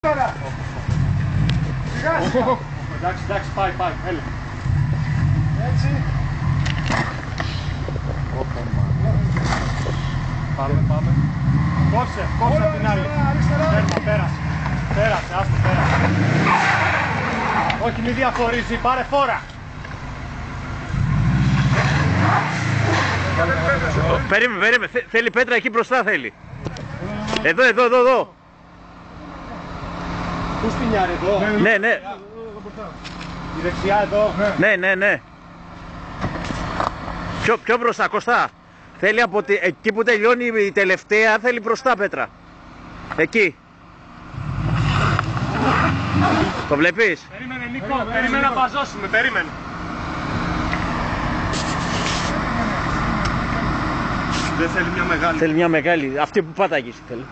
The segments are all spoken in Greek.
τώρα. Σιγά σιγά. Εντάξει, πάει, έλα. Έτσι. Πάμε. Κόψε απ' την άλλη. Πέρασε, άστο, πέρασε. Όχι, μη διαφορίζει, πάρε φόρα. Περίμενε, θέλει πέτρα εκεί μπροστά θέλει. Εδώ. Πού σπινιάρει, εδώ? Ναι. Η δεξιά εδώ. Ναι. Πιο μπροστά, Κωστά. Θέλει από εκεί που τελειώνει η τελευταία, θέλει μπροστά πέτρα. Εκεί. Το βλέπεις? Περίμενε, Νίκο, περίμενε να βαζώσουμε, περίμενε. Δεν θέλει μια μεγάλη. Θέλει μια μεγάλη, αυτή που πάταγες θέλει.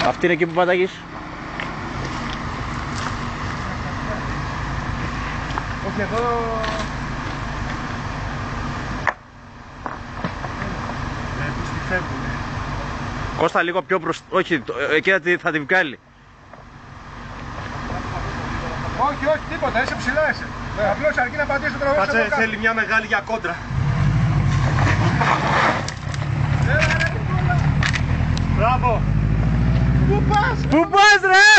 Αυτή είναι εκεί που πάταγες. Όχι εδώ. Βλέπεις τι φεύγουνε. Κώστα λίγο πιο μπροστά, όχι, εκεί θα τη βγάλει. Όχι, τίποτα, είσαι ψηλά είσαι. Απλώς αρκεί να πατήσει το τραβέξο. Κάτσε, θέλει μια μεγάλη για κόντρα. Μπράβο. Πού πας? Πού πας ρε!